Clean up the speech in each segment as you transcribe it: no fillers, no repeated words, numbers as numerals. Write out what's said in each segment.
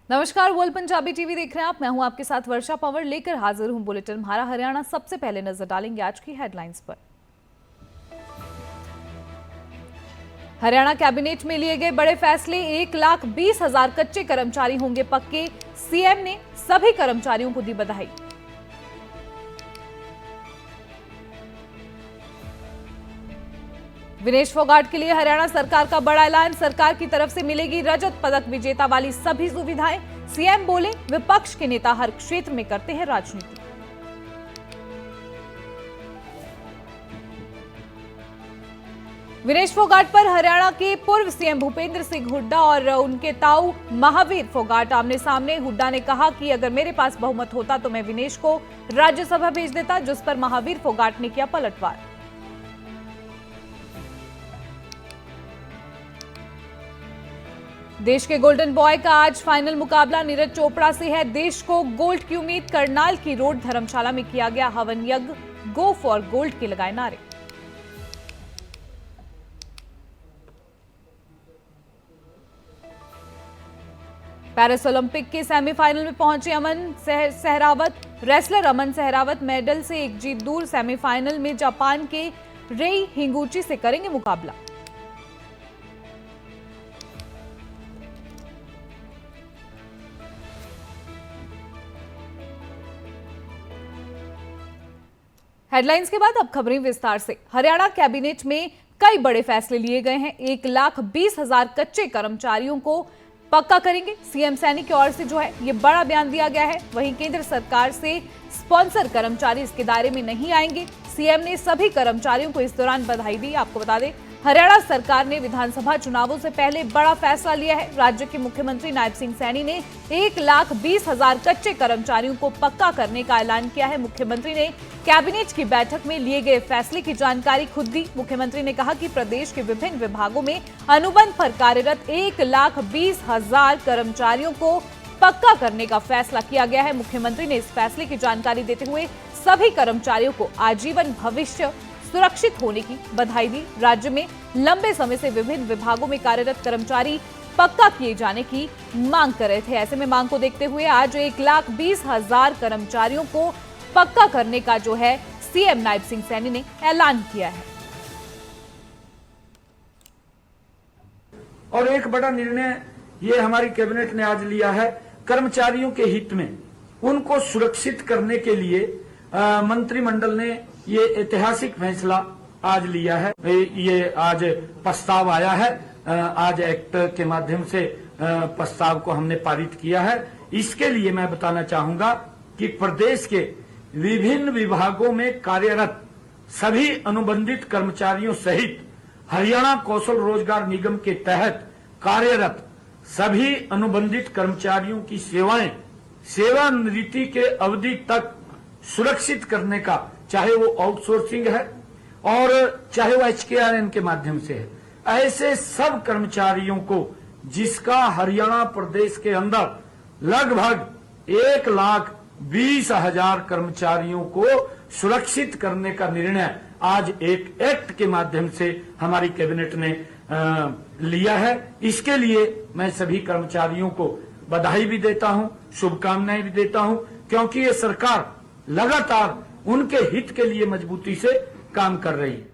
नमस्कार, world Punjabi TV देख रहे हैं आप। मैं हूं आपके साथ वर्षा पंवर, लेकर हाजिर हूं बुलेटिन हमारा हरियाणा। सबसे पहले नजर डालेंगे आज की हेडलाइंस पर। हरियाणा कैबिनेट में लिए गए बड़े फैसले। 1,20,000 कच्चे कर्मचारी होंगे पक्के। सीएम ने सभी कर्मचारियों को दी बधाई। विनेश फोगाट के लिए हरियाणा सरकार का बड़ा ऐलान। सरकार की तरफ से मिलेगी रजत पदक विजेता वाली सभी सुविधाएं। सीएम बोले, विपक्ष के नेता हर क्षेत्र में करते हैं राजनीति। विनेश फोगाट पर हरियाणा के पूर्व सीएम भूपेंद्र सिंह हुड्डा और उनके ताऊ महावीर फोगाट आमने सामने। हुड्डा ने कहा कि अगर मेरे पास बहुमत होता तो मैं विनेश को राज्यसभा भेज देता, जिस पर महावीर फोगाट ने किया पलटवार। देश के गोल्डन बॉय का आज फाइनल मुकाबला नीरज चोपड़ा से है। देश को गोल्ड की उम्मीद। करनाल की रोड धर्मशाला में किया गया हवन यज्ञ। गो फॉर गोल्ड के लगाए नारे। पेरिस ओलंपिक के सेमीफाइनल में पहुंचे अमन सहरावत। रेसलर अमन सहरावत मेडल से एक जीत दूर। सेमीफाइनल में जापान के रेई हिंगुची से करेंगे मुकाबला। हेडलाइंस के बाद अब खबरें विस्तार से। हरियाणा कैबिनेट में कई बड़े फैसले लिए गए हैं। 1,20,000 कच्चे कर्मचारियों को पक्का करेंगे। सीएम सैनी की ओर से जो है ये बड़ा बयान दिया गया है। वहीं केंद्र सरकार से स्पॉन्सर कर्मचारी इसके दायरे में नहीं आएंगे। सीएम ने सभी कर्मचारियों को इस दौरान बधाई दी। आपको बता दें, हरियाणा सरकार ने विधानसभा चुनावों से पहले बड़ा फैसला लिया है। राज्य के मुख्यमंत्री नायब सिंह सैनी ने 1,20,000 कच्चे कर्मचारियों को पक्का करने का ऐलान किया है। मुख्यमंत्री ने कैबिनेट की बैठक में लिए गए फैसले की जानकारी खुद दी। मुख्यमंत्री ने कहा कि प्रदेश के विभिन्न विभागों में अनुबंध पर कार्यरत 1,20,000 कर्मचारियों को पक्का करने का फैसला किया गया है। मुख्यमंत्री ने इस फैसले की जानकारी देते हुए सभी कर्मचारियों को आजीवन भविष्य सुरक्षित होने की बधाई दी। राज्य में लंबे समय से विभिन्न विभागों में कार्यरत कर्मचारी पक्का किए जाने की मांग कर रहे थे। ऐसे में मांग को देखते हुए आज 1,20,000 कर्मचारियों को पक्का करने का जो है सीएम नायब सिंह सैनी ने ऐलान किया है। और एक बड़ा निर्णय ये हमारी कैबिनेट ने आज लिया है। कर्मचारियों के हित में उनको सुरक्षित करने के लिए मंत्रिमंडल ने ये ऐतिहासिक फैसला आज लिया है। ये आज प्रस्ताव आया है। आज एक्ट के माध्यम से प्रस्ताव को हमने पारित किया है। इसके लिए मैं बताना चाहूंगा कि प्रदेश के विभिन्न विभागों में कार्यरत सभी अनुबंधित कर्मचारियों सहित हरियाणा कौशल रोजगार निगम के तहत कार्यरत सभी अनुबंधित कर्मचारियों की सेवाएं सेवानिवृत्ति के अवधि तक सुरक्षित करने का, चाहे वो आउटसोर्सिंग है और चाहे वो HKRN के माध्यम से है, ऐसे सब कर्मचारियों को जिसका हरियाणा प्रदेश के अंदर लगभग 1,20,000 कर्मचारियों को सुरक्षित करने का निर्णय आज एक एक्ट के माध्यम से हमारी कैबिनेट ने लिया है। इसके लिए मैं सभी कर्मचारियों को बधाई भी देता हूं, शुभकामनाएं भी देता हूं, क्योंकि ये सरकार लगातार उनके हित के लिए मजबूती से काम कर रही है।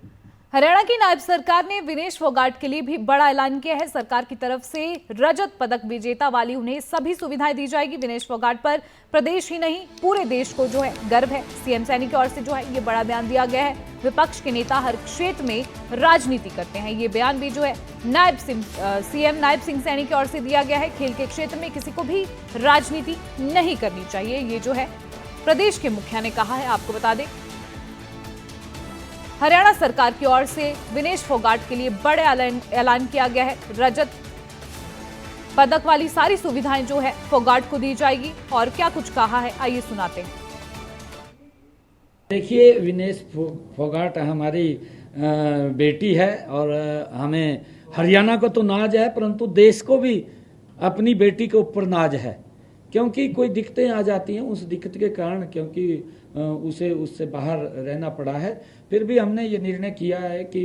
हरियाणा की नायब सरकार ने विनेश फोगाट के लिए भी बड़ा ऐलान किया है। सरकार की तरफ से रजत पदक विजेता वाली उन्हें सभी सुविधाएं दी जाएगी। विनेश फोगाट पर प्रदेश ही नहीं पूरे देश को जो है गर्व है। सीएम सैनी की ओर से जो है ये बड़ा बयान दिया गया है। विपक्ष के नेता हर क्षेत्र में राजनीति करते हैं, ये बयान भी जो है सीएम नायब सिंह सैनी की ओर से दिया गया है। खेल के क्षेत्र में किसी को भी राजनीति नहीं करनी चाहिए, ये जो है प्रदेश के मुखिया ने कहा है। आपको बता दें, हरियाणा सरकार की ओर से विनेश फोगाट के लिए बड़े ऐलान किया गया है। रजत पदक वाली सारी सुविधाएं जो है फोगाट को दी जाएगी। और क्या कुछ कहा है, आइए सुनाते हैं। देखिए, विनेश फोगाट हमारी बेटी है और हमें हरियाणा को तो नाज है, परंतु देश को भी अपनी बेटी के ऊपर नाज है, क्योंकि कोई दिक्कतें आ जाती हैं, उस दिक्कत के कारण क्योंकि उसे उससे बाहर रहना पड़ा है। फिर भी हमने ये निर्णय किया है कि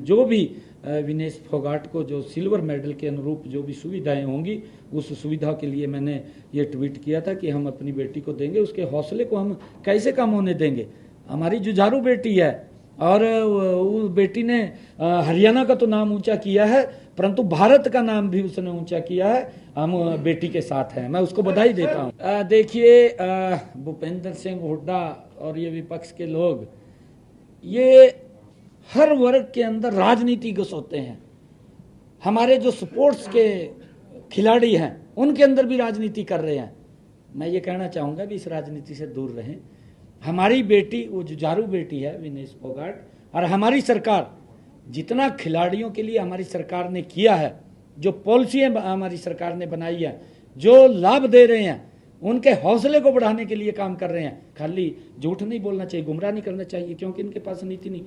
जो भी विनेश फोगाट को जो सिल्वर मेडल के अनुरूप जो भी सुविधाएं होंगी, उस सुविधा के लिए मैंने ये ट्वीट किया था कि हम अपनी बेटी को देंगे। उसके हौसले को हम कैसे कम होने देंगे? हमारी जुझारू बेटी है और उस बेटी ने हरियाणा का तो नाम ऊंचा किया है, परंतु भारत का नाम भी उसने ऊंचा किया है। हम बेटी के साथ हैं, मैं उसको बधाई देता हूं। देखिए, भूपेंद्र सिंह हुड्डा और ये विपक्ष के लोग, ये हर वर्ग के अंदर राजनीति घुसोते हैं। हमारे जो स्पोर्ट्स के खिलाड़ी हैं उनके अंदर भी राजनीति कर रहे हैं। मैं ये कहना चाहूँगा भी इस राजनीति से दूर रहें। हमारी बेटी वो जुझारू बेटी है विनेश फोगाट, और हमारी सरकार जितना खिलाड़ियों के लिए हमारी सरकार ने किया है, जो पॉलिसियाँ हमारी सरकार ने बनाई है, जो लाभ दे रहे हैं, उनके हौसले को बढ़ाने के लिए काम कर रहे हैं। खाली झूठ नहीं बोलना चाहिए, गुमराह नहीं करना चाहिए, क्योंकि इनके पास नीति नहीं।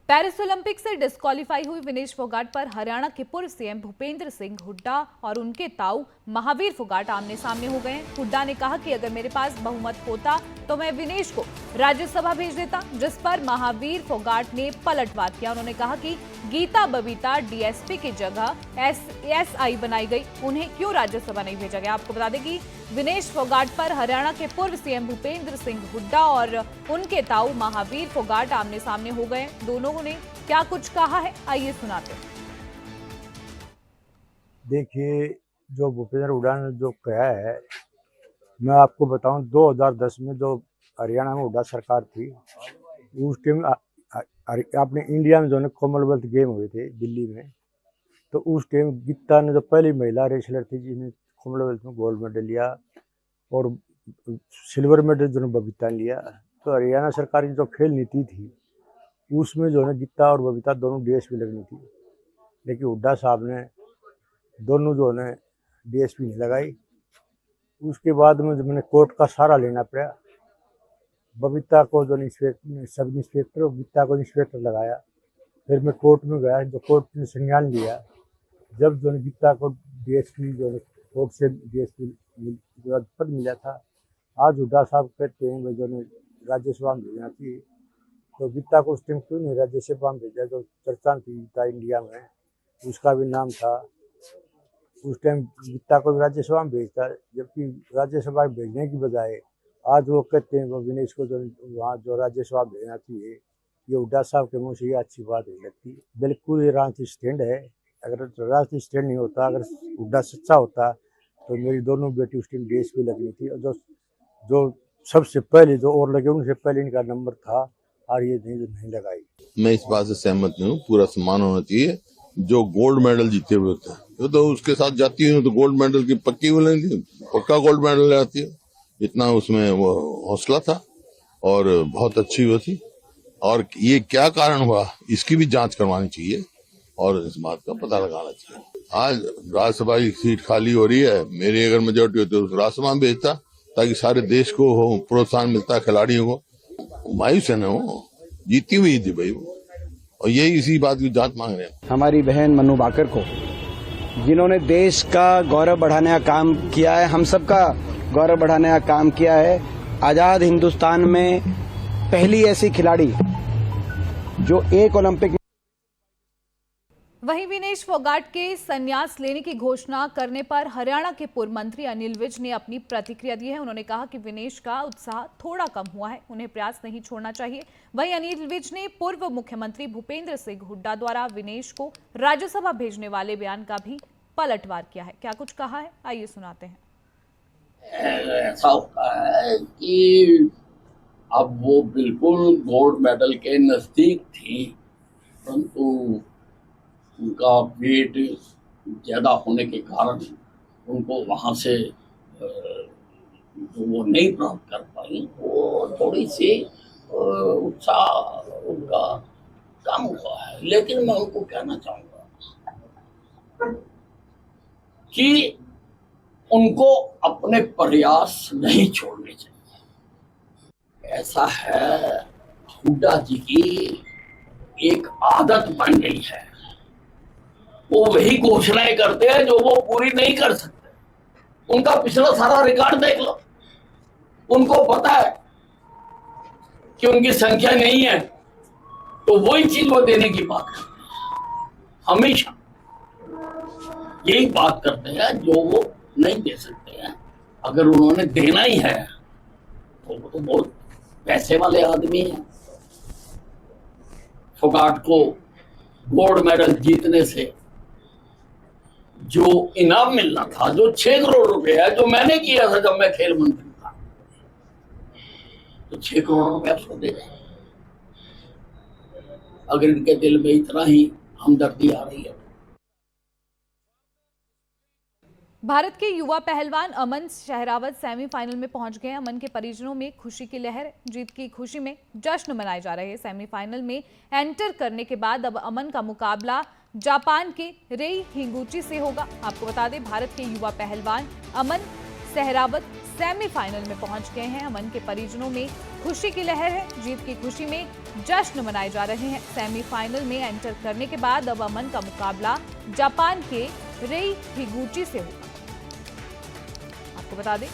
पेरिस ओलंपिक से डिस्क्वालीफाई हुई विनेश फोगाट पर हरियाणा के पूर्व सीएम भूपेंद्र सिंह हुड्डा और उनके ताऊ महावीर फोगाट आमने सामने हो गए। हुड्डा ने कहा कि अगर मेरे पास बहुमत होता तो मैं विनेश को राज्यसभा भेज देता, जिस पर महावीर फोगाट ने पलटवार किया। उन्होंने कहा कि गीता बबीता डीएसपी की जगह एसआई बनाई गई, उन्हें क्यों राज्यसभा नहीं भेजा गया। आपको बता दें कि विनेश फोगाट पर हरियाणा के पूर्व सीएम भूपेंद्र सिंह हुड्डा और उनके ताऊ महावीर फोगाट आमने सामने हो गए। दोनों ने क्या कुछ कहा है, आइए सुनाते हैं। देखिए, जो भूपेंद्र हुड्डा ने जो कहा है, मैं आपको बताऊं, 2010 में जो हरियाणा में हुड्डा सरकार थी, उस टाइम अपने इंडिया में जो है कॉमनवेल्थ गेम हुए थे दिल्ली में, तो उस टाइम गीता ने जो पहली महिला रेसलर थी जिन्हें कॉमनवेल्थ में गोल्ड मेडल लिया, और सिल्वर मेडल जो बबीता ने लिया। तो हरियाणा सरकार की जो खेल नीति थी उसमें जो है गीता और बबीता दोनों डीएसपी लगनी थी, लेकिन हुड्डा साहब ने दोनों जो है डीएसपी नहीं लगाई। उसके बाद में जब मैंने कोर्ट का सहारा लेना पड़ा, बबीता को जो सब इंस्पेक्टर और गीता को इंस्पेक्टर लगाया। फिर मैं कोर्ट में गया, जो कोर्ट ने संज्ञान लिया, जब जो गीता को डीएसपी जो कोर्ट से डीएसपी जो पद मिला था, आज हुड्डा साहब कहते हैं भाई जो राज्यसभा में भेजना चाहिए, तो गीता को उस टाइम क्यों नहीं राज्यसभा में भेजा? जो चर्चा थी गीता इंडिया में, उसका भी नाम था, उस टाइम गीता को राज्यसभा में भेजता, जबकि राज्यसभा में भेजने की बजाय आज वो कहते हैं वो विनेश को जो वहाँ जो राज्यसभा भेजना चाहिए। ये हुड्डा साहब के मुँह से ये अच्छी बात नहीं लगती। बिल्कुल ये राजनीतिक स्टैंड है। अगर राजनीतिक स्टैंड नहीं होता, अगर हुड्डा सच्चा होता तो मेरी दोनों बेटी उस टाइम डीएसपी लगनी थी, और जो सबसे पहले जो और लगे उनसे पहले इनका नंबर था, और ये नहीं लगाई। मैं इस बात से सहमत नहीं हूँ। पूरा सम्मान होना चाहिए जो गोल्ड मेडल जीते हुए होता है, तो उसके साथ जाती है तो गोल्ड मेडल की पक्की वो लेती, पक्का गोल्ड मेडल ले आती है। इतना उसमें वो हौसला था और बहुत अच्छी वो थी, और ये क्या कारण हुआ इसकी भी जांच करवानी चाहिए और इस बात का पता लगाना चाहिए। आज राज्यसभा की सीट खाली हो रही है, मेरी अगर मेजोरिटी होती तो राज्यसभा में भेजता, ताकि सारे देश को प्रोत्साहन मिलता खिलाड़ियों को। मायूस है ना, वो जीती हुई थी भाई वो, और यही इसी बात की जांच मांग रहे हैं। हमारी बहन मनु बाकर को, जिन्होंने देश का गौरव बढ़ाने का काम किया है, हम सबका गौरव बढ़ाने का काम किया है। आजाद हिंदुस्तान में पहली ऐसी खिलाड़ी जो एक ओलंपिक। वहीं विनेश फोगाट के संन्यास लेने की घोषणा करने पर हरियाणा के पूर्व मंत्री अनिल विज ने अपनी प्रतिक्रिया दी है। उन्होंने कहा कि विनेश का उत्साह थोड़ा कम हुआ है, उन्हें प्रयास नहीं छोड़ना चाहिए। वहीं अनिल विज ने पूर्व मुख्यमंत्री भूपेंद्र सिंह हुड्डा द्वारा विनेश को राज्यसभा भेजने वाले बयान का भी पलटवार किया है। क्या कुछ कहा है, आइए सुनाते हैं। ऐसा होता है कि अब वो बिल्कुल गोल्ड मेडल के नजदीक थी, परंतु उनका वेट ज़्यादा होने के कारण उनको वहाँ से वो नहीं प्राप्त कर पाई। वो थोड़ी सी उत्साह उनका कम हुआ है, लेकिन मैं उनको कहना चाहूँगा कि उनको अपने प्रयास नहीं छोड़ने चाहिए। ऐसा है, हुड्डा जी की एक आदत बन गई है, वो वही घोषणाएं करते हैं जो वो पूरी नहीं कर सकते। उनका पिछला सारा रिकॉर्ड देख लो, उनको पता है कि उनकी संख्या नहीं है, तो वही चीज वो देने की बात करते हैं, हमेशा यही बात करते हैं जो वो नहीं दे सकते हैं। अगर उन्होंने देना ही है तो वो तो बहुत पैसे वाले आदमी हैं। फोगाट को गोल्ड मेडल जीतने से जो इनाम मिलना था, जो 6 करोड़ रुपए है, जो मैंने किया था जब मैं खेल मंत्री था, तो 6 करोड़ रुपए उसको दे दें। अगर इनके दिल में इतना ही हमदर्दी आ रही है। भारत के युवा पहलवान अमन शहरावत सेमीफाइनल में पहुंच गए। अमन के परिजनों में खुशी की लहर, जीत की खुशी में जश्न मनाए जा रहे हैं। सेमीफाइनल में एंटर करने के बाद अब अमन का मुकाबला जापान के रेई हिंगुची से होगा। आपको बता दें, भारत के युवा पहलवान अमन सहरावत सेमीफाइनल में पहुंच गए हैं। अमन के परिजनों में खुशी की लहर है, जीत की खुशी में जश्न मनाए जा रहे हैं। सेमीफाइनल में एंटर करने के बाद अब अमन का मुकाबला जापान के रेई हिगुची से होगा। आपको बता दें,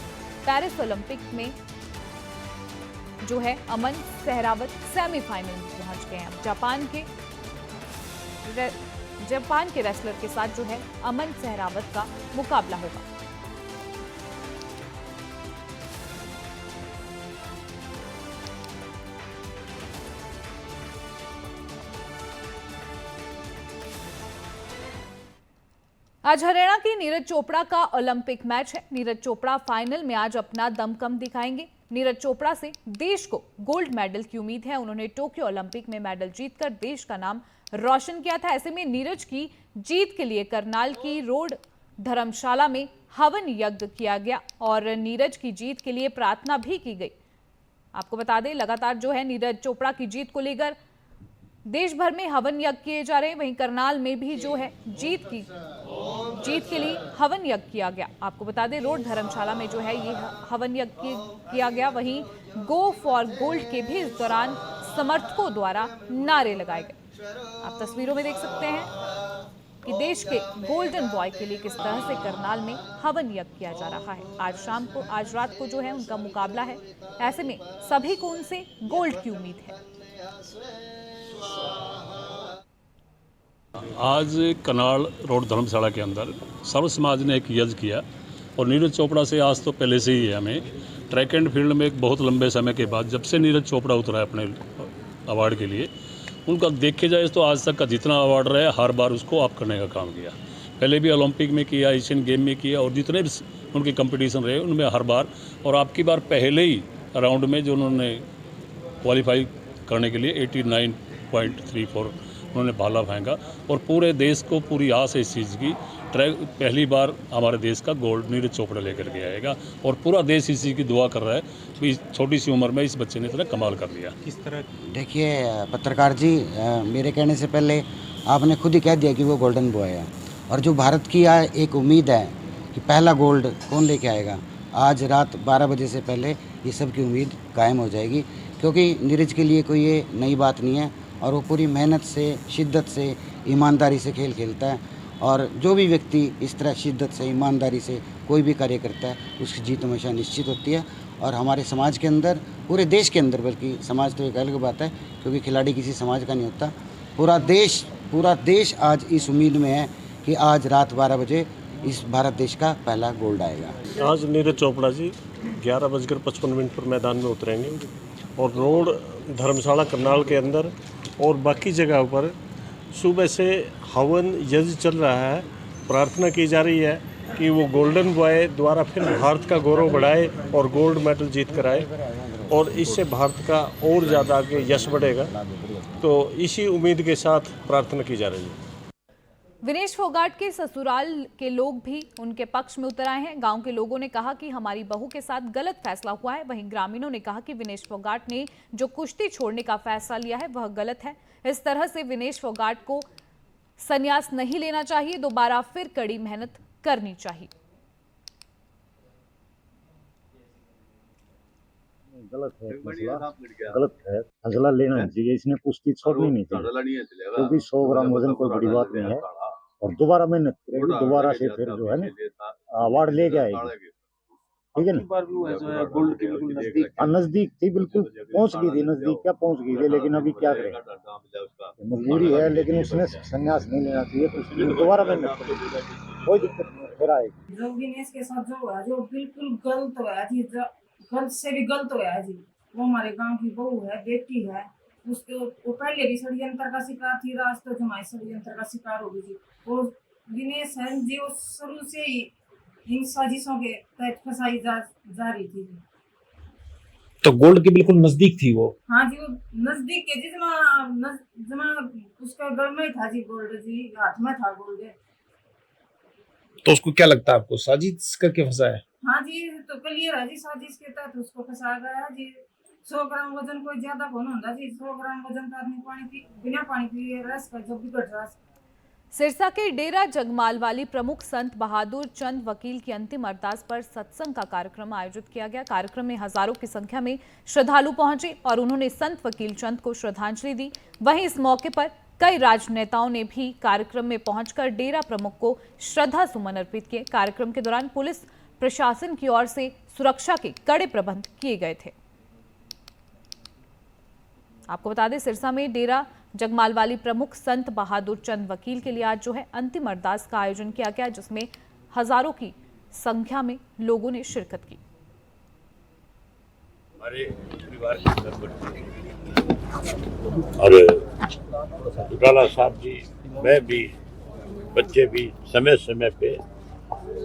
पेरिस ओलंपिक में जो है अमन सहरावत सेमीफाइनल में पहुंच गए हैं। अब जापान के रेसलर के साथ जो है अमन सहरावत का मुकाबला होगा। आज हरियाणा की नीरज चोपड़ा का ओलंपिक मैच है। नीरज चोपड़ा फाइनल में आज अपना दमखम दिखाएंगे। नीरज चोपड़ा से देश को गोल्ड मेडल की उम्मीद है। उन्होंने टोक्यो ओलंपिक में मेडल जीतकर देश का नाम रोशन किया था। ऐसे में नीरज की जीत के लिए करनाल की रोड धर्मशाला में हवन यज्ञ किया गया और नीरज की जीत के लिए प्रार्थना भी की गई। आपको बता दें, लगातार जो है नीरज चोपड़ा की जीत को लेकर देश भर में हवन यज्ञ किए जा रहे हैं। वहीं करनाल में भी जो है जीत के लिए हवन यज्ञ किया गया। आपको बता दें, रोड धर्मशाला में जो है ये हवन यज्ञ किया गया। वहीं गो फॉर गोल्ड के भी इस दौरान समर्थकों द्वारा नारे लगाए गए। आप तस्वीरों में देख सकते हैं कि देश के गोल्डन बॉय के लिए किस तरह से करनाल में हवन यज्ञ किया जा रहा है। आज रात को जो है उनका मुकाबला है। ऐसे में सभी को उनसे गोल्ड की उम्मीद है। आज करनाल रोड धर्मशाला के अंदर सर्व समाज ने एक यज्ञ किया और नीरज चोपड़ा से आज तो पहले से ही है हमें ट्रैक एंड फील्ड में एक बहुत लंबे समय के बाद जब से नीरज चोपड़ा उतरा है अपने अवार्ड के लिए, उनका देखे जाए तो आज तक का जितना अवार्ड रहा हर बार उसको अप करने का काम किया। पहले भी ओलंपिक में किया, एशियन गेम में किया और जितने भी उनके कंपटीशन रहे उनमें हर बार, और आपकी बार पहले ही राउंड में जो उन्होंने क्वालिफाई करने के लिए 89.34 उन्होंने भाला फेंका और पूरे देश को पूरी आस है इस चीज़ की। पहली बार हमारे देश का गोल्ड नीरज चोपड़ा लेकर के आएगा और पूरा देश इस चीज़ की दुआ कर रहा है कि इस छोटी सी उम्र में इस बच्चे ने इतना कमाल कर लिया। किस तरह? देखिए पत्रकार जी, मेरे कहने से पहले आपने खुद ही कह दिया कि वो गोल्डन बॉय है और जो भारत की एक उम्मीद है कि पहला गोल्ड कौन लेके आएगा, आज रात 12 बजे से पहले ये सब की उम्मीद कायम हो जाएगी, क्योंकि नीरज के लिए कोई ये नई बात नहीं है और वो पूरी मेहनत से, शिद्दत से, ईमानदारी से खेल खेलता है और जो भी व्यक्ति इस तरह शिद्दत से, ईमानदारी से कोई भी कार्य करता है उसकी जीत हमेशा निश्चित होती है। और हमारे समाज के अंदर, पूरे देश के अंदर, बल्कि समाज तो एक अलग बात है क्योंकि खिलाड़ी किसी समाज का नहीं होता, पूरा देश आज इस उम्मीद में है कि आज रात 12 बजे इस भारत देश का पहला गोल्ड आएगा। आज नीरज चोपड़ा जी 11:55 पर मैदान में उतरेंगे और रोड धर्मशाला करनाल के अंदर और बाकी जगह पर सुबह से हवन यज्ञ चल रहा है। प्रार्थना की जा रही है कि वो गोल्डन बॉय द्वारा फिर भारत का गौरव बढ़ाए और गोल्ड मेडल जीत कर आए और इससे भारत का और ज़्यादा आगे यश बढ़ेगा। तो इसी उम्मीद के साथ प्रार्थना की जा रही है। विनेश फोगाट के ससुराल के लोग भी उनके पक्ष में उतर आए हैं। गांव के लोगों ने कहा कि हमारी बहू के साथ गलत फैसला हुआ है। वहीं ग्रामीणों ने कहा कि विनेश फोगाट ने जो कुश्ती छोड़ने का फैसला लिया है वह गलत है। इस तरह से विनेश फोगाट को संन्यास नहीं लेना चाहिए, दोबारा फिर कड़ी मेहनत करनी चाहिए। गलत है फैसला लेना नहीं चाहिए। इसने कुश्ती छोड़नी नहीं चाहिए क्योंकि 100 ग्राम वजन कोई बड़ी बात नहीं है और दोबारा मेहनत करेगी, दोबारा से फिर जो है ना अवार्ड लेके आएगी, ठीक है ना। गोल्ड के बिल्कुल नजदीक नजदीक थी, बिल्कुल पहुंच गई थी, नजदीक क्या पहुंच गई थी, लेकिन अभी क्या करें, मजबूरी है। लेकिन उसने संन्यास नहीं लेना चाहिए, तो उसकी दोबारा मेहनत करेगी, कोई दिक्कत नहीं, फिर आएगी। जो विनेश के साथ जो हुआ, जो बिल्कुल गलत हुआ जी, गलत से भी गलत हुआ जी। वो हमारे गांव की बहू है, बेटी है, उसके वो पहले भी षड्यंत्र का शिकार थी, आज तो हमारे षड्यंत्र का शिकार हो गई थी। वो विनेश है जी, वो शुरू से ही इन साजिशों के तहत फंसाई जा रही थी। तो गोल्ड के बिल्कुल नजदीक थी वो। हाँ जी, वो नजदीक के जी, जमा उसका गल में था जी, गोल्ड जी हाथ में था गोल्ड। तो उसको क्या लगता है, आपको साजिश करके फंसाया? हाँ जी, तो क्लियर है जी, साजिश के तहत उसको फंसाया गया जी। 100 ग्राम वजन कोई ज्यादा कौन होता जी, 100 ग्राम वजन का आदमी बिना पानी पिए रस का जो बिगड़ रहा। सिरसा के डेरा जगमालवाली प्रमुख संत बहादुर चंद वकील की अंतिम अरदास पर सत्संग का कार्यक्रम आयोजित किया गया। कार्यक्रम में हजारों की संख्या में श्रद्धालु पहुंचे और उन्होंने संत वकील चंद को श्रद्धांजलि दी। वहीं इस मौके पर कई राजनेताओं ने भी कार्यक्रम में पहुंचकर डेरा प्रमुख को श्रद्धा सुमन अर्पित किए। कार्यक्रम के दौरान पुलिस प्रशासन की ओर से सुरक्षा के कड़े प्रबंध किए गए थे। आपको बता दें, सिरसा में डेरा जगमालवाली प्रमुख संत बहादुर चंद वकील के लिए आज जो है अंतिम अरदास का आयोजन किया गया, जिसमें हजारों की संख्या में लोगों ने शिरकत की। हमारे परिवार और चौटाला साहब जी, मैं भी, बच्चे भी समय समय पे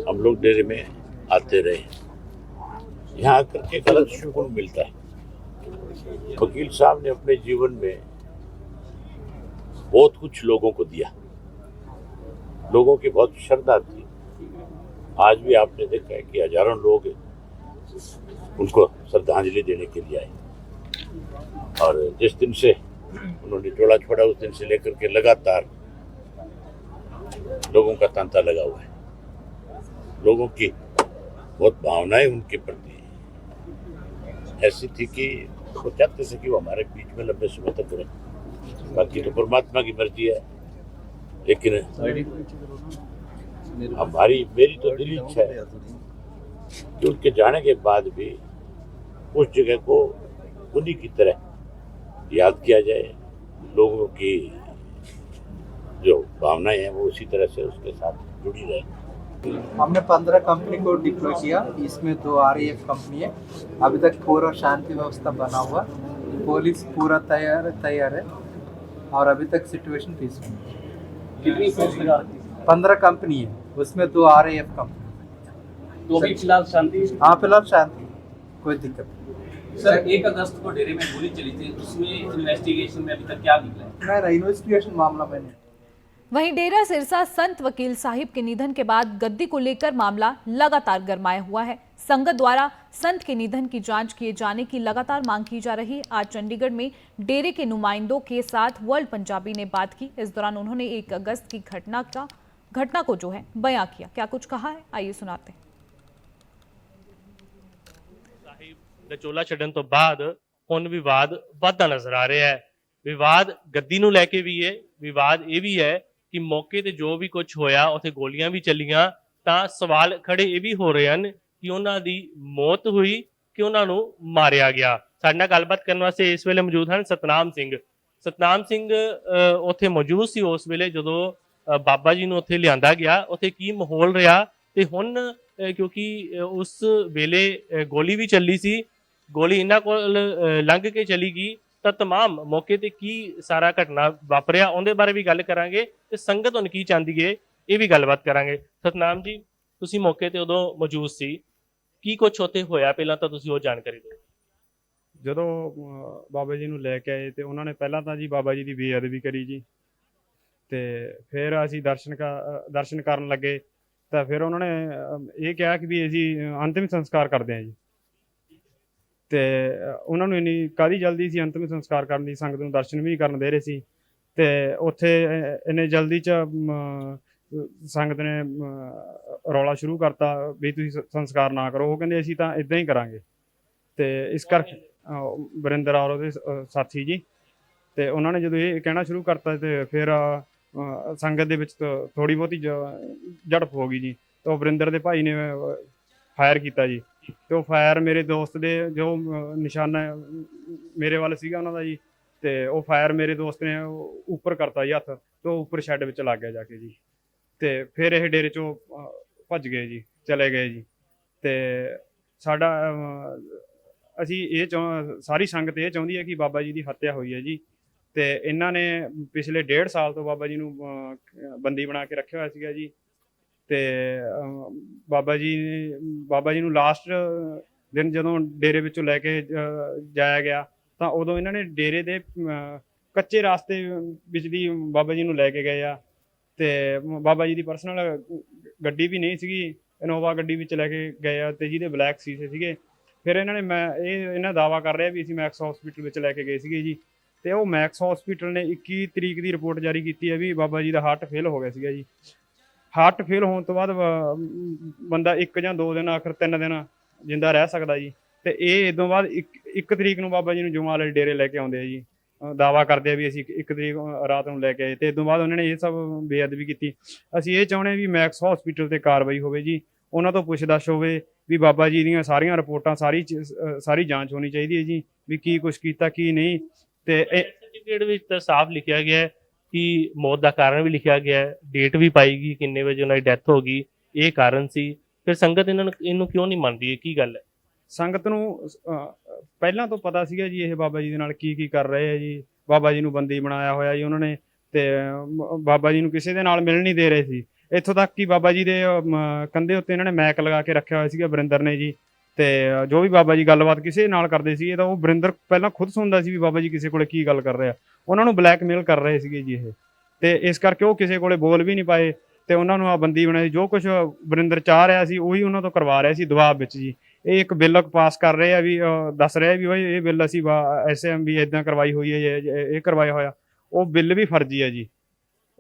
हम लोग डेरे में आते रहे। यहाँ आकर के गलत सुकून मिलता है। वकील साहब ने अपने जीवन में बहुत कुछ लोगों को दिया, लोगों की बहुत श्रद्धा थी। आज भी आपने देखा है कि हजारों लोग उनको श्रद्धांजलि देने के लिए आए। और जिस दिन से उन्होंने टोला छोड़ा, उस दिन से लेकर के लगातार लोगों का तांता लगा हुआ है। लोगों की बहुत भावनाएं उनके प्रति ऐसी थी कि वो चाहते थे कि वो हमारे बीच में लंबे समय तक रहे। बाकी तो परमात्मा की मर्जी है, लेकिन मेरी तो दिली इच्छा है कि उनके जाने के बाद भी उस जगह को उन्हीं की तरह याद किया जाए। लोगों की जो भावनाएं हैं वो उसी तरह से उसके साथ जुड़ी रहे। हमने 15 कंपनी को डिप्लॉय किया, इसमें 2 RAF कंपनी है। अभी तक पूरा शांति व्यवस्था बना हुआ, पुलिस पूरा तैयार है और अभी तक सिचुएशन पीसफुल है। कितनी 15 कंपनी है, उसमें 2 RAF कंपनी। तो अभी फिलहाल शांति? हाँ, फिलहाल शांति, कोई दिक्कत नहीं। सर, 1 अगस्त को डेरे में गोली चली थी, उसमें इन्वेस्टिगेशन में अभी तक क्या निकला है? नहीं, इन्वेस्टिगेशन मामला मैंने। वहीं डेरा सिरसा संत वकील साहिब के निधन के बाद गद्दी को लेकर मामला लगातार गरमाया हुआ है। संगत द्वारा संत के निधन की जांच किए जाने की लगातार मांग की जा रही है। आज चंडीगढ़ में डेरे के नुमाइंदों के साथ वर्ल्ड पंजाबी ने बात की। इस दौरान उन्होंने 1 अगस्त की घटना को जो है बयां किया। क्या कुछ कहा है, आइए सुनाते हैं। ਵਿਚੋਲਾ ਛੱਡਣ ਤੋਂ ਬਾਅਦ ਹੁਣ ਵਿਵਾਦ ਵੱਧਦਾ ਨਜ਼ਰ ਆ ਰਿਹਾ ਹੈ। ਵਿਵਾਦ ਗੱਦੀ ਨੂੰ ਲੈ ਕੇ ਵੀ ਹੈ, ਵਿਵਾਦ ਇਹ ਵੀ ਹੈ ਕਿ ਮੌਕੇ ਤੇ ਜੋ ਵੀ ਕੁਝ ਹੋਇਆ, ਉੱਥੇ ਗੋਲੀਆਂ ਵੀ ਚੱਲੀਆਂ, ਤਾਂ ਸਵਾਲ ਖੜੇ ਇਹ ਵੀ ਹੋ ਰਹੇ ਹਨ ਕਿ ਉਹਨਾਂ ਦੀ ਮੌਤ ਹੋਈ ਕਿ ਉਹਨਾਂ ਨੂੰ ਮਾਰਿਆ ਗਿਆ। ਸਾਡੇ ਨਾਲ ਗੱਲਬਾਤ ਕਰਨ ਵਾਸਤੇ ਇਸ ਵੇਲੇ ਮੌਜੂਦ ਹਨ ਸਤਨਾਮ ਸਿੰਘ ਉੱਥੇ ਮੌਜੂਦ ਸੀ ਉਸ ਵੇਲੇ ਜਦੋਂ ਬਾਬਾ ਜੀ ਨੂੰ ਉੱਥੇ ਲਿਆਂਦਾ ਗਿਆ। ਉੱਥੇ ਕੀ ਮਾਹੌਲ ਰਿਹਾ ਤੇ ਹੁਣ ਕਿਉਂਕਿ ਉਸ ਵੇਲੇ ਗੋਲੀ ਵੀ ਚੱਲੀ ਸੀ, ਗੋਲੀ ਇਹਨਾਂ ਕੋਲ ਲੰਘ ਕੇ ਚਲੀ ਗਈ, ਤਾਂ तमाम ਮੌਕੇ ਤੇ ਕੀ ਸਾਰਾ ਘਟਨਾ ਵਾਪਰਿਆ ਉਹਦੇ ਬਾਰੇ ਵੀ ਗੱਲ ਕਰਾਂਗੇ ਤੇ ਸੰਗਤ ਹੁਣ ਕੀ ਚਾਹੁੰਦੀ ਏ ਇਹ ਵੀ ਗੱਲਬਾਤ ਕਰਾਂਗੇ। ਸਤਨਾਮ ਜੀ, ਤੁਸੀਂ ਮੌਕੇ ਤੇ ਉਦੋਂ ਮੌਜੂਦ ਸੀ, ਕੀ ਕੁਛ ਉੱਥੇ ਹੋਇਆ ਪਹਿਲਾਂ ਤਾਂ ਤੁਸੀਂ ਉਹ ਜਾਣਕਾਰੀ ਦਿਓ। ਜਦੋਂ ਬਾਬਾ ਜੀ ਨੂੰ ਲੈ ਕੇ ਆਏ ਤੇ ਉਹਨਾਂ ਨੇ ਪਹਿਲਾਂ ਤਾਂ ਜੀ ਬਾਬਾ ਜੀ ਦੀ ਬੇਅਦਬੀ ਕਰੀ ਜੀ, ਤੇ ਫਿਰ ਅਸੀਂ ਦਰਸ਼ਨ ਕਰਨ ਲੱਗੇ ਤਾਂ ਫਿਰ ਉਹਨਾਂ ਨੇ ਇਹ ਕਿਹਾ ਕਿ ਵੀ ਅਸੀਂ ਅੰਤਿਮ ਸੰਸਕਾਰ ਕਰਦੇ ਹਾਂ ਜੀ। ਤੇ ਉਹਨਾਂ ਨੂੰ ਇੰਨੀ ਕਾਹਦੀ ਜਲਦੀ ਸੀ ਅੰਤਿਮ ਸੰਸਕਾਰ ਕਰਨ ਦੀ, ਸੰਗਤ ਨੂੰ ਦਰਸ਼ਨ ਵੀ ਨਹੀਂ ਕਰਨ ਦੇ ਰਹੇ ਸੀ। ਤੇ ਉੱਥੇ ਇੰਨੇ ਜਲਦੀ 'ਚ ਸੰਗਤ ਨੇ ਰੌਲਾ ਸ਼ੁਰੂ ਕਰਤਾ ਵੀ ਤੁਸੀਂ ਸੰਸਕਾਰ ਨਾ ਕਰੋ। ਉਹ ਕਹਿੰਦੇ ਅਸੀਂ ਤਾਂ ਇੱਦਾਂ ਹੀ ਕਰਾਂਗੇ। ਤੇ ਇਸ ਕਰਕੇ ਵਰਿੰਦਰ ਔਰ ਉਹਦੇ ਸਾਥੀ ਜੀ, ਤੇ ਉਹਨਾਂ ਨੇ ਜਦੋਂ ਇਹ ਕਹਿਣਾ ਸ਼ੁਰੂ ਕਰਤਾ ਤੇ ਫਿਰ ਸੰਗਤ ਦੇ ਵਿੱਚ ਥੋੜ੍ਹੀ ਬਹੁਤੀ ਝੜਪ ਹੋ ਗਈ ਜੀ। तो वरिंदर ਦੇ ਭਾਈ ਨੇ ਫਾਇਰ ਕੀਤਾ ਜੀ ਤੇ ਉਹ ਫਾਇਰ ਮੇਰੇ ਦੋਸਤ ਦੇ ਜੋ ਨਿਸ਼ਾਨਾ ਮੇਰੇ ਵੱਲ ਸੀਗਾ ਉਹਨਾਂ ਦਾ ਜੀ ਤੇ ਉਹ ਫਾਇਰ ਮੇਰੇ ਦੋਸਤ ਨੇ ਉੱਪਰ ਕਰਤਾ ਜੀ ਹੱਥ ਤੇ ਉਹ ਉੱਪਰ ਸ਼ੈੱਡ ਵਿੱਚ ਲੱਗ ਗਿਆ ਜਾ ਕੇ ਜੀ ਤੇ ਫਿਰ ਇਹ ਡੇਰੇ ਚੋਂ ਭੱਜ ਗਏ ਜੀ ਚਲੇ ਗਏ ਜੀ ਤੇ ਸਾਡਾ ਅਸੀਂ ਇਹ ਸਾਰੀ ਸੰਗਤ ਇਹ ਚਾਹੁੰਦੀ ਹੈ ਕਿ ਬਾਬਾ ਜੀ ਦੀ ਹੱਤਿਆ ਹੋਈ ਹੈ ਜੀ ਤੇ ਇਹਨਾਂ ਨੇ ਪਿਛਲੇ 1.5 ਸਾਲ ਤੋਂ ਬਾਬਾ ਜੀ ਨੂੰ ਬੰਦੀ ਬਣਾ ਕੇ ਰੱਖਿਆ ਹੋਇਆ ਸੀਗਾ ਜੀ ਤੇ ਬਾਬਾ ਜੀ ਨੂੰ ਲਾਸਟ ਦਿਨ ਜਦੋਂ ਡੇਰੇ ਵਿੱਚੋਂ ਲੈ ਕੇ ਜਾਇਆ ਗਿਆ ਤਾਂ ਉਦੋਂ ਇਹਨਾਂ ਨੇ ਡੇਰੇ ਦੇ ਕੱਚੇ ਰਾਸਤੇ ਵਿੱਚ ਦੀ ਬਾਬਾ ਜੀ ਨੂੰ ਲੈ ਕੇ ਗਏ ਆ ਤੇ ਬਾਬਾ ਜੀ ਦੀ ਪਰਸਨਲ ਗੱਡੀ ਵੀ ਨਹੀਂ ਸੀਗੀ ਇਨੋਵਾ ਗੱਡੀ ਵਿੱਚ ਲੈ ਕੇ ਗਏ ਆ ਤੇ ਜਿਹਦੇ ਬਲੈਕ ਸੀਸੇ ਸੀਗੇ ਫਿਰ ਇਹਨਾਂ ਨੇ ਇਹਨਾਂ ਦਾਵਾ ਕਰ ਰਿਹਾ ਵੀ ਅਸੀਂ ਮੈਕਸ ਹਸਪੀਟਲ ਵਿੱਚ ਲੈ ਕੇ ਗਏ ਸੀਗੇ ਜੀ ਤੇ ਉਹ ਮੈਕਸ ਹਸਪੀਟਲ ਨੇ 21 ਤਰੀਕ ਦੀ ਰਿਪੋਰਟ ਜਾਰੀ ਕੀਤੀ ਹੈ ਵੀ ਬਾਬਾ ਜੀ ਦਾ ਹਾਰਟ ਫੇਲ ਹੋ ਗਿਆ ਸੀਗਾ ਜੀ ਹਾਰਟ ਫੇਲ ਹੋਣ ਤੋਂ ਬਾਅਦ ਬੰਦਾ 1 ਜਾਂ 2 ਦਿਨ ਆਖਰ 3 ਦਿਨ ਜਿੰਦਾ ਰਹਿ ਸਕਦਾ ਜੀ ਤੇ ਇਹ ਇਦੋਂ ਬਾਅਦ 1 ਤਰੀਕ ਨੂੰ ਬਾਬਾ ਜੀ ਨੂੰ ਜੁਮਾ ਵਾਲੇ ਡੇਰੇ ਲੈ ਕੇ ਆਉਂਦੇ ਆ ਜੀ ਦਾਵਾ ਕਰਦੇ ਆ ਵੀ ਅਸੀਂ 1 ਤਰੀਕ ਰਾਤ ਨੂੰ ਲੈ ਕੇ ਆਏ ਤੇ ਇਦੋਂ ਬਾਅਦ ਉਹਨਾਂ ਨੇ ਇਹ ਸਭ ਬੇਅਦਬੀ ਕੀਤੀ ਅਸੀਂ ਇਹ ਚਾਹੁੰਦੇ ਵੀ ਮੈਕਸ ਹਸਪੀਟਲ ਤੇ ਕਾਰਵਾਈ ਹੋਵੇ ਜੀ ਉਹਨਾਂ ਤੋਂ ਪੁੱਛਦਾਛ ਹੋਵੇ ਵੀ ਬਾਬਾ ਜੀ ਦੀਆਂ ਸਾਰੀਆਂ ਰਿਪੋਰਟਾਂ ਸਾਰੀ ਜਾਂਚ ਹੋਣੀ ਚਾਹੀਦੀ ਹੈ ਜੀ ਵੀ ਕੀ ਕੁਛ ਕੀਤਾ ਕੀ ਨਹੀਂ ਤੇ ਸਰਟੀਫਿਕੇਟ ਵਿੱਚ ਤਾਂ ਸਾਫ਼ ਲਿਖਿਆ ਗਿਆ ਹੈ ਕਿ ਮੌਤ ਦਾ ਕਾਰਨ ਵੀ ਲਿਖਿਆ ਗਿਆ ਹੈ ਡੇਟ ਵੀ ਪਾਈ ਗਈ ਕਿੰਨੇ ਵਜੇ ਉਹਨਾਂ ਦੀ ਡੈਥ ਹੋ ਗਈ ਇਹ ਕਾਰਨ ਸੀ ਫਿਰ ਸੰਗਤ ਇਹਨੂੰ ਕਿਉਂ ਨਹੀਂ ਮੰਨਦੀ ਹੈ ਕੀ ਗੱਲ ਹੈ ਸੰਗਤ ਨੂੰ ਪਹਿਲਾਂ ਤੋਂ ਪਤਾ ਸੀਗਾ ਜੀ ਇਹ ਬਾਬਾ ਜੀ ਦੇ ਨਾਲ ਕੀ ਕਰ ਰਹੇ ਆ ਜੀ ਬਾਬਾ ਜੀ ਨੂੰ ਬੰਦੀ ਬਣਾਇਆ ਹੋਇਆ ਜੀ ਉਹਨਾਂ ਨੇ ਤੇ ਬਾਬਾ ਜੀ ਨੂੰ ਕਿਸੇ ਦੇ ਨਾਲ ਮਿਲ ਨਹੀਂ ਦੇ ਰਹੇ ਸੀ ਇੱਥੋਂ ਤੱਕ ਕਿ ਬਾਬਾ ਜੀ ਦੇ ਕੰਧੇ ਉੱਤੇ ਇਹਨਾਂ ਨੇ ਮੈਕ ਲਗਾ ਕੇ ਰੱਖਿਆ ਹੋਇਆ ਸੀਗਾ ਵਰਿੰਦਰ ਨੇ ਜੀ ਤੇ ਜੋ ਵੀ ਬਾਬਾ ਜੀ ਗੱਲਬਾਤ ਕਿਸੇ ਨਾਲ ਕਰਦੇ ਸੀ ਤਾਂ ਉਹ ਵਰਿੰਦਰ ਪਹਿਲਾਂ ਖੁਦ ਸੁਣਦਾ ਸੀ ਵੀ ਬਾਬਾ ਜੀ ਕਿਸੇ ਕੋਲੇ ਕੀ ਗੱਲ ਕਰ ਰਿਹਾ ਉਹਨਾਂ ਨੂੰ ਬਲੈਕਮੇਲ ਕਰ ਰਹੇ ਸੀਗੇ ਜੀ ਇਹ ਤੇ ਇਸ ਕਰਕੇ ਉਹ ਕਿਸੇ ਕੋਲੇ ਬੋਲ ਵੀ ਨਹੀਂ ਪਾਏ ਤੇ ਉਹਨਾਂ ਨੂੰ ਆ ਬੰਦੀ ਬਣਾਈ ਜੋ ਕੁਝ ਵਰਿੰਦਰ ਚਾਹ ਰਿਹਾ ਸੀ ਉਹੀ ਉਹਨਾਂ ਤੋਂ ਕਰਵਾ ਰਿਹਾ ਸੀ ਦਬਾਅ ਵਿੱਚ ਜੀ ਇਹ ਇੱਕ ਬਿੱਲ ਪਾਸ ਕਰ ਰਹੇ ਆ ਵੀ ਦੱਸ ਰਹੇ ਵੀ ਇਹ ਬਿੱਲ ਅਸੀਂ ਐਸਐਮ ਵੀ ਇਦਾਂ ਕਰਵਾਈ ਹੋਈ ਹੈ ਇਹ ਕਰਵਾਇਆ ਹੋਇਆ ਉਹ ਬਿੱਲ ਵੀ ਫਰਜ਼ੀ ਹੈ ਜੀ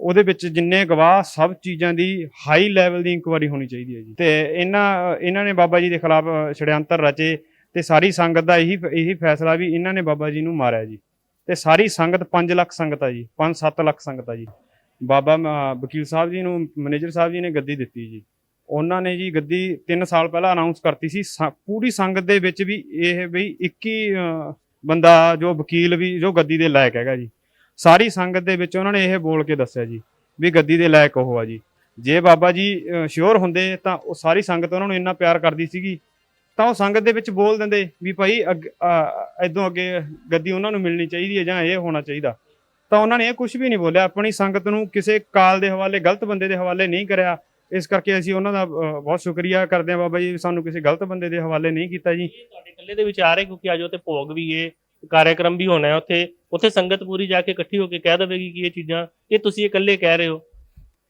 ਉਹਦੇ ਵਿੱਚ ਜਿੰਨੇ ਗਵਾਹ ਸਭ ਚੀਜ਼ਾਂ ਦੀ ਹਾਈ ਲੈਵਲ ਦੀ ਇਨਕੁਆਇਰੀ ਹੋਣੀ ਚਾਹੀਦੀ ਹੈ ਜੀ ਤੇ ਇਹਨਾਂ ਨੇ ਬਾਬਾ ਜੀ ਦੇ ਖਿਲਾਫ ਛੜਯੰਤਰ ਰਚੇ ਤੇ ਸਾਰੀ ਸੰਗਤ ਦਾ ਇਹੀ ਫੈਸਲਾ ਵੀ ਇਹਨਾਂ ਨੇ ਬਾਬਾ ਜੀ ਨੂੰ ਮਾਰਿਆ ਜੀ ਤੇ ਸਾਰੀ ਸੰਗਤ 5 ਲੱਖ ਸੰਗਤ ਆ ਜੀ 5-7 ਲੱਖ ਸੰਗਤ ਆ ਜੀ ਬਾਬਾ ਵਕੀਲ ਸਾਹਿਬ ਜੀ ਨੂੰ ਮੈਨੇਜਰ ਸਾਹਿਬ ਜੀ ਨੇ ਗੱਦੀ ਦਿੱਤੀ ਜੀ ਉਹਨਾਂ ਨੇ ਜੀ ਗੱਦੀ 3 ਸਾਲ ਪਹਿਲਾਂ ਅਨਾਉਂਸ ਕਰਤੀ ਸੀ ਪੂਰੀ ਸੰਗਤ ਦੇ ਵਿੱਚ ਵੀ ਇਹ ਵੀ 21 ਬੰਦਾ ਜੋ ਵਕੀਲ ਵੀ ਜੋ ਗੱਦੀ ਦੇ ਲਾਇਕ ਹੈਗਾ ਜੀ ਸਾਰੀ ਸੰਗਤ ਦੇ ਵਿੱਚ ਉਹਨਾਂ ਨੇ ਇਹ ਬੋਲ ਕੇ ਦੱਸਿਆ ਜੀ ਵੀ ਗੱਦੀ ਦੇ ਲਾਇਕ ਉਹ ਆ ਜੀ ਜੇ ਬਾਬਾ ਜੀ ਸ਼ੋਰ ਹੁੰਦੇ ਤਾਂ ਉਹ ਸਾਰੀ ਸੰਗਤ ਉਹਨਾਂ ਨੂੰ ਇੰਨਾ ਪਿਆਰ ਕਰਦੀ ਸੀਗੀ ਤਾਂ ਉਹ ਸੰਗਤ ਦੇ ਵਿੱਚ ਬੋਲ ਦਿੰਦੇ ਵੀ ਭਾਈ ਇਦੋਂ ਅੱਗੇ ਗੱਦੀ ਉਹਨਾਂ ਨੂੰ ਮਿਲਣੀ ਚਾਹੀਦੀ ਹੈ ਜਾਂ ਇਹ ਹੋਣਾ ਚਾਹੀਦਾ ਤਾਂ ਉਹਨਾਂ ਨੇ ਇਹ ਕੁਝ ਵੀ ਨਹੀਂ ਬੋਲਿਆ ਆਪਣੀ ਸੰਗਤ ਨੂੰ ਕਿਸੇ ਕਾਲ ਦੇ ਹਵਾਲੇ ਗਲਤ ਬੰਦੇ ਦੇ ਹਵਾਲੇ ਨਹੀਂ ਕਰਿਆ ਇਸ ਕਰਕੇ ਅਸੀਂ ਉਹਨਾਂ ਦਾ ਬਹੁਤ ਸ਼ੁਕਰੀਆ ਕਰਦੇ ਹਾਂ ਬਾਬਾ ਜੀ ਸਾਨੂੰ ਕਿਸੇ ਗਲਤ ਬੰਦੇ ਦੇ ਹਵਾਲੇ ਨਹੀਂ ਕੀਤਾ ਜੀ ਤੁਹਾਡੇ ਇਕੱਲੇ ਦੇ ਵਿਚਾਰ ਹੈ ਕਿਉਂਕਿ ਅੱਜ ਉੱਥੇ ਭੋਗ ਵੀ ਹੈ कार्यक्रम भी होना है ਉੱਥੇ ਸੰਗਤ ਪੂਰੀ ਜਾ ਕੇ ਇਕੱਠੀ ਹੋ ਕੇ ਕਹਿ ਦੇਵੇਗੀ ਕਿ ਇਹ ਚੀਜ਼ਾਂ ਇਹ ਤੁਸੀਂ ਇਕੱਲੇ ਕਹਿ ਰਹੇ ਹੋ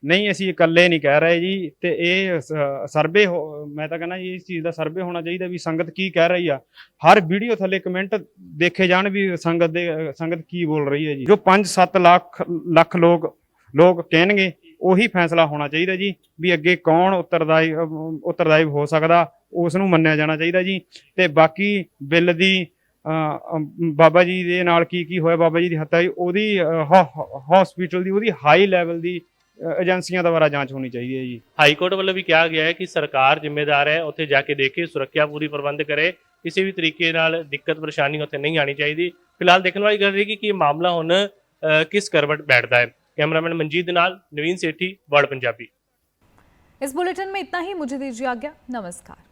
ਨਹੀਂ ਅਸੀਂ ਇਕੱਲੇ ਨਹੀਂ ਕਹਿ ਰਹੇ ਜੀ ਤੇ ਇਹ ਸਰਵੇ ਮੈਂ ਤਾਂ ਕਹਿੰਦਾ ਜੀ ਇਸ ਚੀਜ਼ ਦਾ ਸਰਵੇ ਹੋਣਾ ਚਾਹੀਦਾ ਵੀ ਸੰਗਤ ਕੀ ਕਹਿ ਰਹੀ ਆ ਹਰ ਵੀਡੀਓ ਥੱਲੇ ਕਮੈਂਟ ਦੇਖੇ ਜਾਣ ਵੀ ਸੰਗਤ ਕੀ ਬੋਲ ਰਹੀ ਹੈ ਜੀ ਜੋ 5-7 ਲੱਖ ਲੋਕ ਕਹਿਣਗੇ ਉਹੀ ਫੈਸਲਾ ਹੋਣਾ ਚਾਹੀਦਾ ਜੀ ਵੀ ਅੱਗੇ ਕੌਣ ਉੱਤਰਦਾਈ ਹੋ ਸਕਦਾ ਉਸ ਨੂੰ ਮੰਨਿਆ ਜਾਣਾ ਚਾਹੀਦਾ ਜੀ ਤੇ ਬਾਕੀ ਬਿੱਲ ਦੀ ਬਾਬਾ ਜੀ ਦੇ ਨਾਲ ਕੀ ਹੋਇਆ ਬਾਬਾ ਜੀ ਦੀ ਹੱਤਿਆ ਉਹਦੀ ਹਸਪੀਟਲ ਦੀ ਉਹਦੀ ਹਾਈ ਲੈਵਲ ਦੀ ਏਜੰਸੀਆਂ ਦੁਆਰਾ ਜਾਂਚ ਹੋਣੀ ਚਾਹੀਦੀ ਹੈ ਜੀ ਹਾਈ ਕੋਰਟ ਵੱਲੋਂ ਵੀ ਕਿਹਾ ਗਿਆ ਹੈ ਕਿ ਸਰਕਾਰ ਜ਼ਿੰਮੇਦਾਰ ਹੈ ਉੱਥੇ ਜਾ ਕੇ ਦੇਖੇ ਸੁਰੱਖਿਆ ਪੂਰੀ ਪ੍ਰਬੰਧ ਕਰੇ ਕਿਸੇ ਵੀ ਤਰੀਕੇ ਨਾਲ ਦਿੱਕਤ ਪਰੇਸ਼ਾਨੀ ਉੱਥੇ ਨਹੀਂ ਆਣੀ ਚਾਹੀਦੀ ਫਿਲਹਾਲ ਦੇਖਣ ਵਾਲੀ ਗੱਲ ਰਹੇਗੀ ਕਿ ਇਹ ਮਾਮਲਾ ਹੁਣ ਕਿਸ ਕਰਵਟ बैठता है कैमरामैन मंजीत नाल नवीन सेठी वर्ल्ड पंजाबी। इस बुलेटिन में इतना ही मुझे दीजिए आज्ञा नमस्कार।